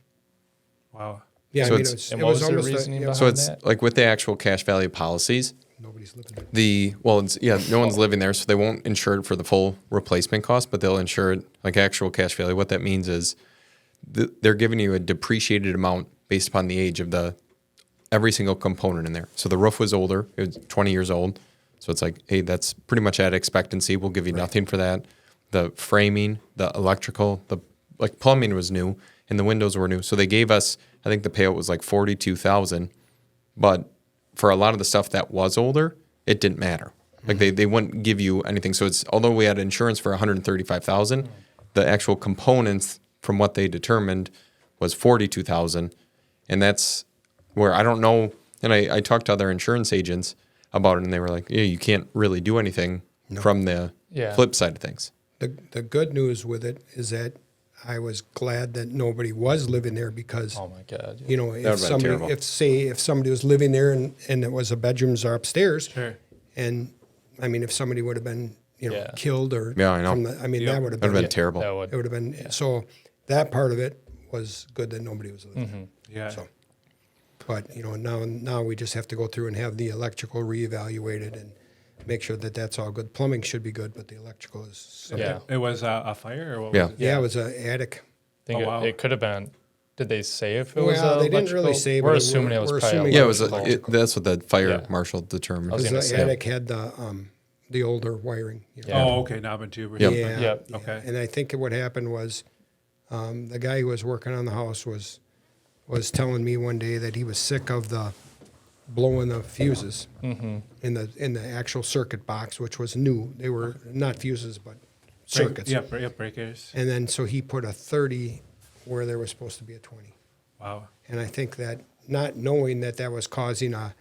Wow. Yeah, So I mean, it's- And what was the almost reasoning behind So it's that? like with the actual cash value policies, nobody's living there. no one's living there, so they won't insure it for the full replacement cost, but they'll insure it like actual cash value. What that means is they're giving you a depreciated amount based upon the age of every single component in there. So the roof was older; it was 20 years old. So it's like, hey, that's pretty much at expectancy. We'll give you nothing for that. The framing, the electrical, the plumbing was new, and the windows were new. So they gave us, I think the payout was like 42,000, but for a lot of the stuff that was older, it didn't matter. Like they wouldn't give you anything. So it's although we had insurance for 135,000, the actual components from what they determined was 42,000, and that's where I don't know. And I talked to other insurance agents about it, and they were like, "Yeah, you can't really do anything from the flip side of things." The good news with it is that I was glad that nobody was living there because Oh my God. you know That if would've been somebody terrible. if somebody was living there and it was a bedrooms are upstairs, Sure. and I mean if somebody would have been Yeah. killed or Yeah, I know. from that would have That would been have been terrible. That it would. would have been so that part of it was good that nobody was living there. Yeah. So, but now we just have to go through and have the electrical reevaluated and make sure that that's all good. Plumbing should be good, but the electrical is. Yeah. It was a fire, or what Yeah. was it? Yeah, it was an attic. I think Oh, wow. it could have been. Did they say if it was Well, they didn't really electrical? say, We're but assuming it was we're probably assuming Yeah, it was. electrical. That's what the fire Yeah. marshal determined. I was Because gonna the say. attic had the older wiring. Yeah. Oh, okay, knob and tube. Or Yep. something. Yeah, Yep. yeah. Okay. And I think what happened was the guy who was working on the house was telling me one day that he was sick of the blowing the fuses in the actual circuit box, which was new. They were not fuses, but circuits. Breakers. And then so he put a 30 where there was supposed to be a 20. Wow. And I think that not knowing that was causing a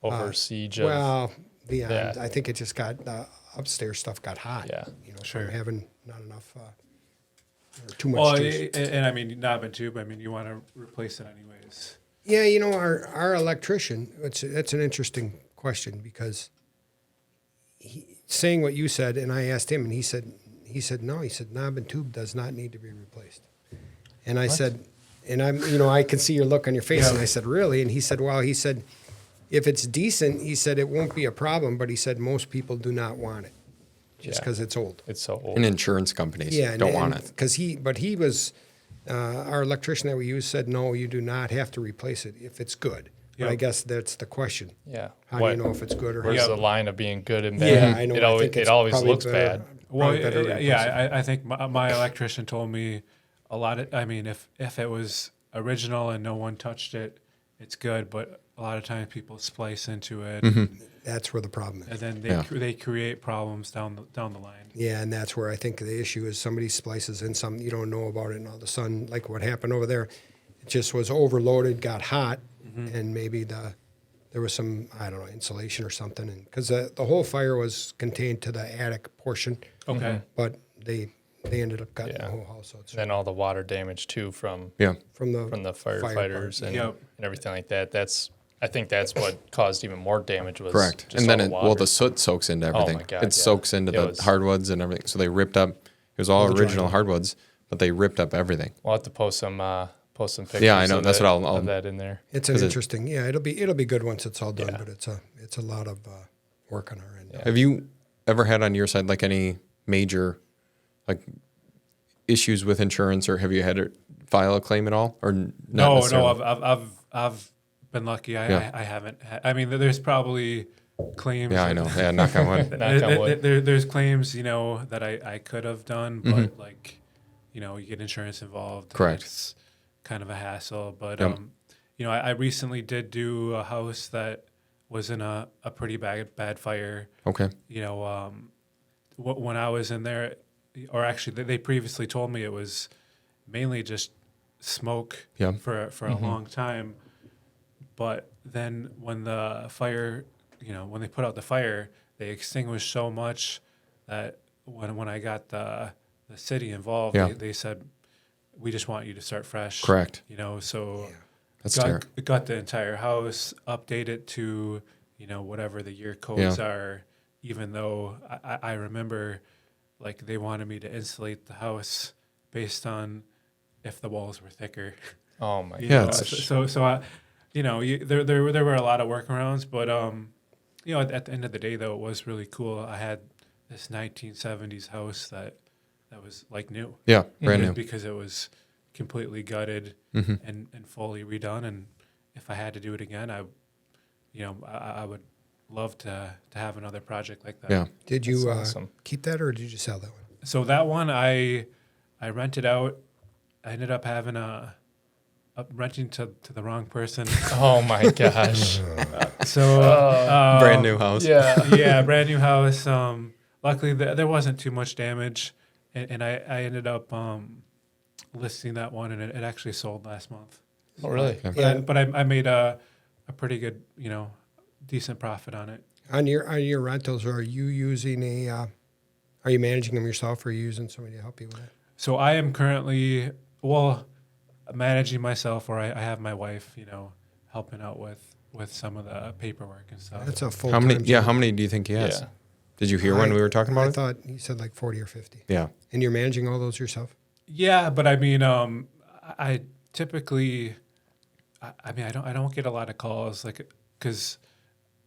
Over siege of. well, beyond, Yeah. I think it just got the upstairs stuff got hot. Yeah. Sure. From having not enough or too much Well, juice. and I mean, knob and tube. I mean, you want to replace it anyways. Yeah, our electrician. That's an interesting question because saying what you said, and I asked him, and he said no. He said knob and tube does not need to be replaced. And I said, and I can see your look on your face, and I said, really? And he said, well, if it's decent, he said it won't be a problem, but he said most people do not want it just Yeah. because it's old. It's so old. And insurance companies Yeah, don't want it. because he was Our electrician that we use said, no, you do not have to replace it if it's good. But I Yep. guess that's the question. Yeah. How do you know if it's good or Where's Yep. the line of being good and bad? Yeah, I know. It I always, think it's it always probably looks better- bad. Well, probably better to replace it. yeah, I think my electrician told me a lot of. I mean, if it was original and no one touched it, it's good. But a lot of times people splice into it, That's where the problem and is. then Yeah. they create problems down the line. Yeah, and that's where I think the issue is somebody splices in something you don't know about it, and all of a sudden, like what happened over there, it just was overloaded, got hot, and maybe there was some, I don't know, insulation or something, and because the whole fire was contained to the attic portion, Okay. but they ended up cutting Yeah. the whole house. So it's Then all the water damage too from Yeah. from the the firefighters and, Yep. and everything like that. I think that's what caused even more damage was Correct. just And then all the water. the soot soaks into Oh everything. my God, It yeah. soaks into It the was- hardwoods and everything. So they ripped up. It was all the original drywall. hardwoods, but they ripped up everything. We'll have to post some pictures. Yeah, I know. of That's it- what I'll- of that in there. It's an 'Cause it- interesting. Yeah, it'll be good once it's all done, Yeah. but it's a lot of work on our end. Yeah. Have you ever had on your side like any major like issues with insurance, or have you had to file a claim at all, or not No, necessarily? I've been lucky. Yeah. I haven't. I mean, there's probably claims. Yeah, I know. Yeah, knock on wood. Knock on wood. There's claims, that I could have done, but like, you get insurance involved. and Correct. It's kind of a hassle, but Yep. I recently did do a house that was in a pretty bad fire. Okay. When I was in there, or actually they previously told me it was mainly just smoke Yep. for a long time. But then when the fire, when they put out the fire, they extinguished so much that when I got the city involved, Yeah. they said, we just want you to start fresh. Correct. So That's terrible. got the entire house, update it to, whatever the year codes are, even though I remember like they wanted me to insulate the house based on if the walls were thicker. Oh my You Yeah, know, it's- so I, there were a lot of workarounds, but at the end of the day though, it was really cool. I had this 1970s house that was like new. Yeah, brand new. Because it was completely gutted Mm-hmm. and fully redone. And if I had to do it again, I would love to have another project like that. Yeah. Did you That's awesome. keep that or did you sell that one? So that one I rented out. I ended up having renting to the wrong person. Oh my gosh. So Brand new house. yeah, brand new house. Luckily there wasn't too much damage, and I ended up listing that one, and it actually sold last month. Oh really? Yeah. But I made a pretty good, decent profit on it. On your rentals, are you using are you managing them yourself or are you using somebody to help you with that? So I am currently managing myself, or I have my wife, helping out with some of the paperwork and stuff. That's a full How many? Yeah, how many do you think he has? Yeah. Did you hear when we were talking about I it? thought you said like 40 or 50. Yeah. And you're managing all those yourself? Yeah, but I mean, I typically, I don't get a lot of calls, like, because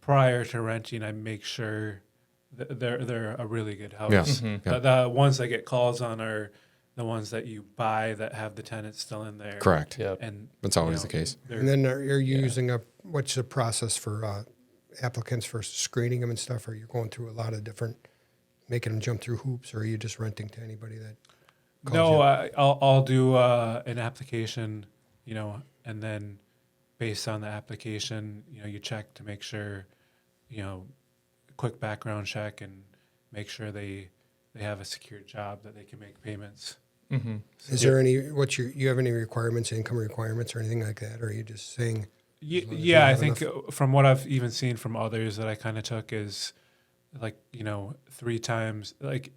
prior to renting, I make sure that they're a really good house. Yeah. Mm-hmm. Yeah. The ones I get calls on are the ones that you buy that have the tenants still in there. Correct. Yep. And That's always the case. they're- And then are you using what's the process for applicants for screening them and stuff? Are you going through a lot of different, making them jump through hoops, or are you just renting to anybody that calls No, you? I'll do an application, and then based on the application, you check to make sure, quick background check and make sure they have a secure job that they can make payments. Mm-hmm. Is there any, you have any requirements, income requirements or anything like that? Or are you just saying, long as you Yeah, I have think enough- from what I've even seen from others that I kind of took is like, 3 times, like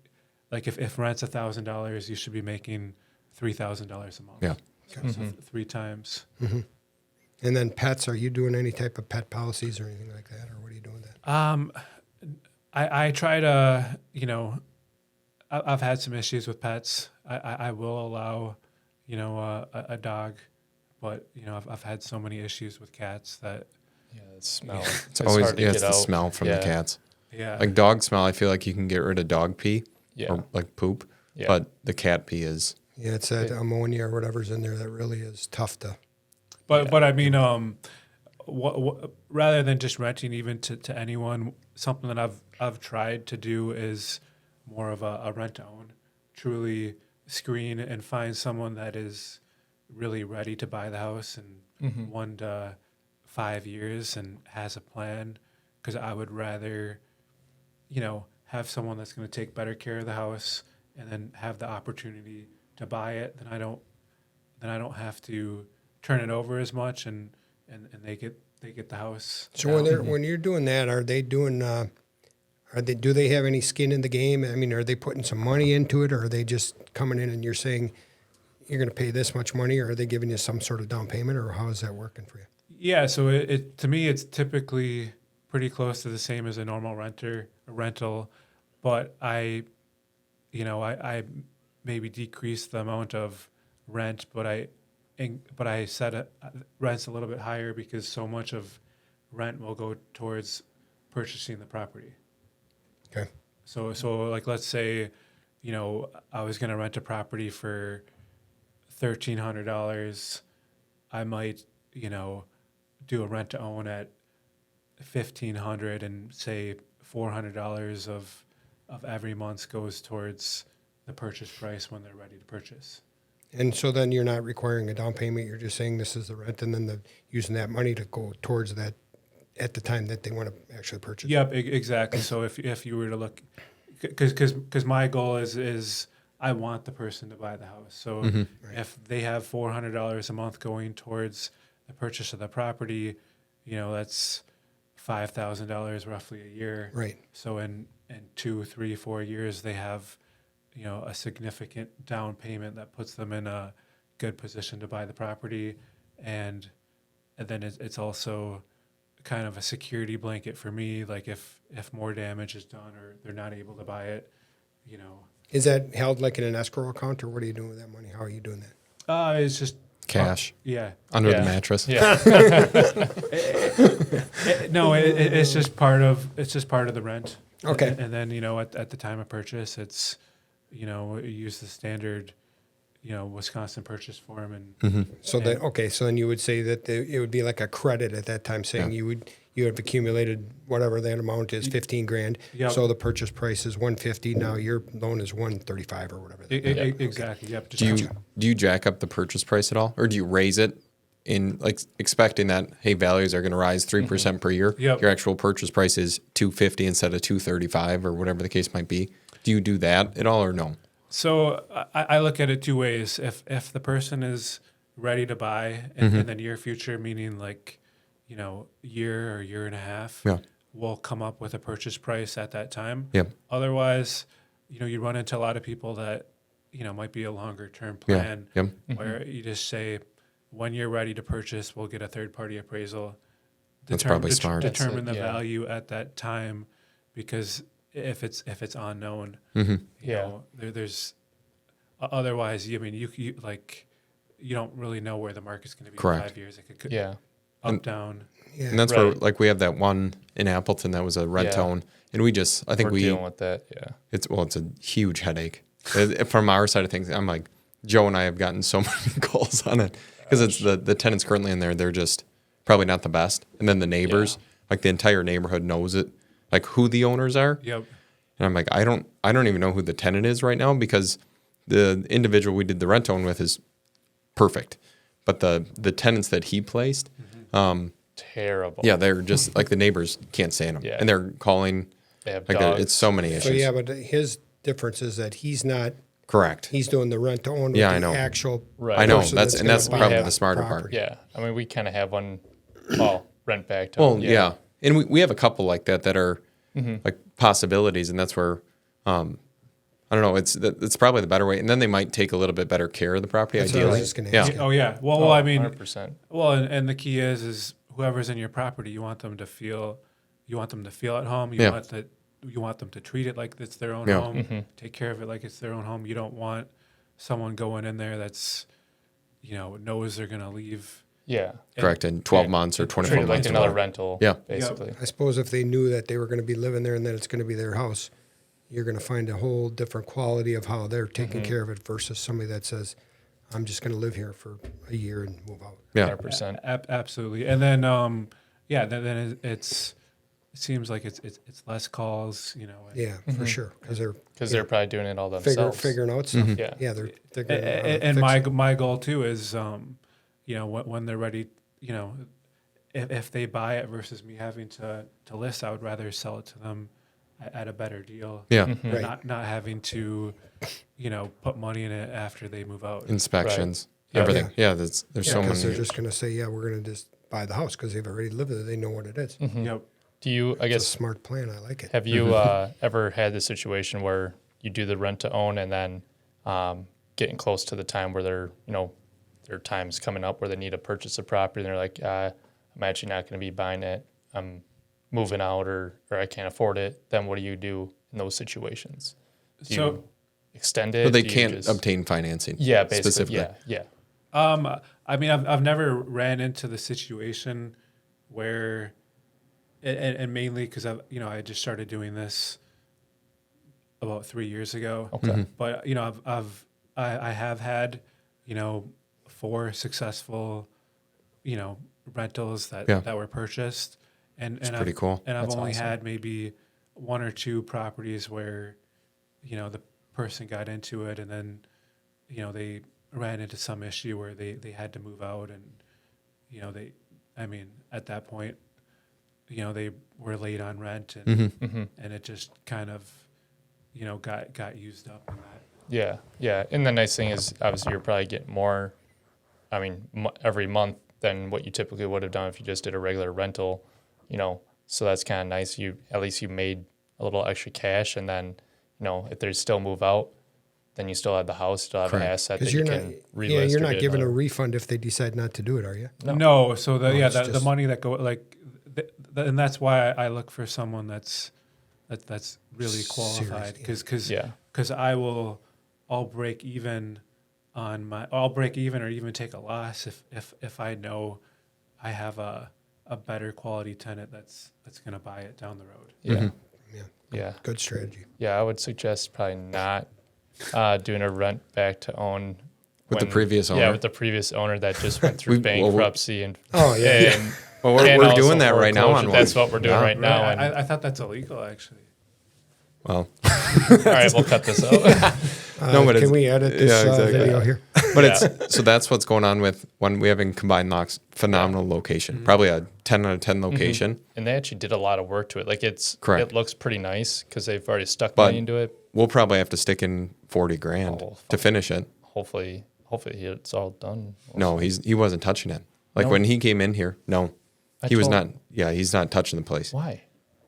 if rent's $1,000, you should be making $3,000 a month. Yeah. So 3 times. and then pets, are you doing any type of pet policies or anything like that? Or what are you doing with that? I try to, I've had some issues with pets. I will allow, a dog, but I've had so many issues with cats that Yeah, the smell. It's always hard to it's get the out. smell from the Yeah. cats. yeah. Like dog smell, I feel like you can get rid of dog pee Yeah. or like poop, Yeah. but the cat pee is Yeah, it's that ammonia or whatever's in there that really is tough to. But I mean, rather than just renting even to anyone, something that I've tried to do is more of a rent to own. Truly screen and find someone that is really ready to buy the house in 1 to 5 years and has a plan. Because I would rather, have someone that's going to take better care of the house and then have the opportunity to buy it. Then I don't have to turn it over as much, and they get the house. So when you're doing that, are they doing? Do they have any skin in the game? I mean, are they putting some money into it, or are they just coming in and you're saying you're going to pay this much money, or are they giving you some sort of down payment, or how is that working for you? Yeah, so it to me it's typically pretty close to the same as a normal rental, but I maybe decrease the amount of rent, but I set rents a little bit higher because so much of rent will go towards purchasing the property. Okay. So like let's say, I was going to rent a property for $1,300. I might, do a rent to own at $1,500, and say $400 of every month goes towards the purchase price when they're ready to purchase. And so then you're not requiring a down payment. You're just saying this is the rent, and then using that money to go towards that at the time that they want to actually purchase. Yep, exactly. So if you were to look, because my goal is I want the person to buy the house. So if they have $400 a month going towards the purchase of the property, that's $5,000 roughly a year. Right. So in 2, 3, 4 years, they have, a significant down payment that puts them in a good position to buy the property, and then it's also kind of a security blanket for me. Like if more damage is done or they're not able to buy it, Is that held like in an escrow account, or what are you doing with that money? How are you doing that? It's just Cash. Yeah. Under the mattress. Yeah. No, it's just part of the rent. Okay. And then at the time of purchase, it's use the standard Wisconsin purchase form and So then you would say that it would be like a credit at that time, saying you have accumulated whatever that amount is, $15,000. Yep. So the purchase price is $150. Now your loan is $135 or whatever. exactly. Yep. Do you jack up the purchase price at all, or do you raise it in like expecting that values are going to rise 3% per year? Yep. Your actual purchase price is $250 instead of $235 or whatever the case might be. Do you do that at all or no? So I look at it two ways. If the person is ready to buy in the near future, meaning like year or year and a half, we'll come up with a purchase price at that time. Yep. Otherwise, you run into a lot of people that might be a longer term plan where you just say, when you're ready to purchase, we'll get a third party appraisal. That's probably smart. Determine the value at that time, because if it's unknown, there's otherwise. I mean, you don't really know where the market's going to be in 5 years. It could up, down. Yeah. And that's where like we have that one in Appleton that was a rent own, and I think We're dealing with that. Yeah. It's a huge headache. From our side of things, I'm like, Joe and I have gotten so many calls on it because it's the tenants currently in there. They're just probably not the best. And then the neighbors, like the entire neighborhood knows it, like who the owners are. Yep. And I'm like, I don't even know who the tenant is right now, because the individual we did the rent own with is perfect. But the tenants that he placed, terrible. yeah, they're just like the neighbors can't stand them. Yeah. And they're calling, They have like dogs. it's so many issues. So yeah, but his difference is that he's not. Correct. He's doing the rent to own. Yeah, with I the know. Actual. Right. I know, person that's gonna buy probably that the smarter part. property. Yeah. I mean, we kind of have one, rent back to Well, them. yeah. And we have a couple like that are like possibilities, and that's where I don't know. It's probably the better way, and then they might take a little bit better care of the property. That's what I was ideally, just gonna yeah. ask you. Oh yeah. Well, I mean, 100%. well, and the key is whoever's in your property, you want them to feel at home. You want them to treat it like it's their own home. Take care of it like it's their own home. You don't want someone going in there that's knows they're gonna leave. Yeah. Correct. In 12 months or 24 Treat it like months. or another whatever. rental. Yeah. Basically. I suppose if they knew that they were going to be living there and that it's going to be their house, you're going to find a whole different quality of how they're taking care of it versus somebody that says, I'm just going to live here for a year and move out. Yeah. 100%. Absolutely. And then, then it seems like it's less calls, and Yeah, for sure. Because They're probably doing it all themselves. figuring out stuff. Yeah. Yeah, they're figuring out how to and fix it. my goal too is, when they're ready, if they buy it versus me having to list, I would rather sell it to them at a better deal. Yeah. And Right. not having to, put money in it after they move out. Inspections, Right. everything. Yeah, there's so Because they're many. just going to say, yeah, we're going to just buy the house because they've already lived there. They know what it is. Yep. Do you, I It's a guess, smart plan. I like it. have you ever had the situation where you do the rent to own and then getting close to the time where their time's coming up where they need to purchase a property and they're like, I'm actually not going to be buying it. I'm moving out or I can't afford it. Then what do you do in those situations? Do So- you extend it? But they Do you can't just- obtain financing. Yeah, basically. specifically. Yeah. I mean, I've never ran into the situation where, and mainly because I just started doing this about 3 years ago. Okay. But I have had 4 successful rentals that were purchased, and pretty cool. And I've That's only awesome. had maybe 1 or 2 properties where the person got into it, and then they ran into some issue where they had to move out, and at that point they were late on rent, and and it just kind of got used up in that. Yeah. And the nice thing is, obviously, you're probably getting more, every month than what you typically would have done if you just did a regular rental, So that's kind of nice. At least you made a little extra cash, and then, if they still move out, then you still have the house, still have an Correct. asset that Because you you're not, can relist. yeah, you're or not get given a another- refund if they decide not to do it, are you? No, so it's the just- money that and that's why I look for someone that's really qualified, Serious, because I'll break even or even take a loss if I know I have a better quality tenant that's going to buy it down the road. Yeah. Yeah. Yeah. Good strategy. Yeah. I would suggest probably not doing a rent back to own With the previous owner? Yeah, with the previous owner that just went through bankruptcy and Oh, yeah. and Well, and we're also doing that right now foreclosure. on That's one. what we're doing Yeah. right now. Right, And, I thought that's illegal, actually. Well, all right, we'll cut this out. No, but it's- Can we edit this yeah, exactly. video here? but Yeah. it's so that's what's going on with when we have in combined locks. Phenomenal location, probably a 10 out of 10 location. And they actually did a lot of work to it. Like Correct. it looks pretty nice because they've already stuck But- money into it. We'll probably have to stick in 40 grand Oh, to finish it. Hopefully it's all done. No, he wasn't touching it. Like No? when he came in here, no, I he was told- not. Yeah, he's not touching the place Why?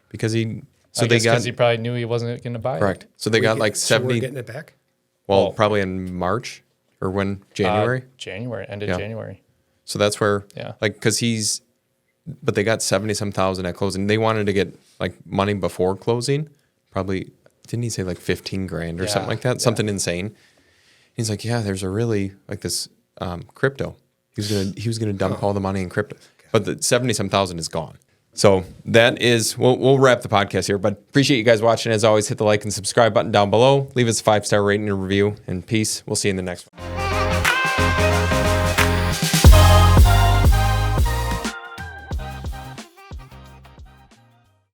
because he. So I they guess got 'cause he probably knew he wasn't going to buy correct. it. So they got like So we're 70. getting it back? Well, Oh. probably in March or when January. January, end of Yeah. January. So that's where, Yeah. like, because but they got 70-some thousand at closing. They wanted to get like money before closing. Probably, didn't he say like 15 grand or something Yeah, like that? yeah. Something insane. He's like, yeah, there's a really like this crypto. He was gonna dump all the money in crypto, but the 70-some thousand is gone. So that is, we'll wrap the podcast here, but appreciate you guys watching. As always, hit the like and subscribe button down below. Leave us a 5-star rating and review, and peace. We'll see you in the next one.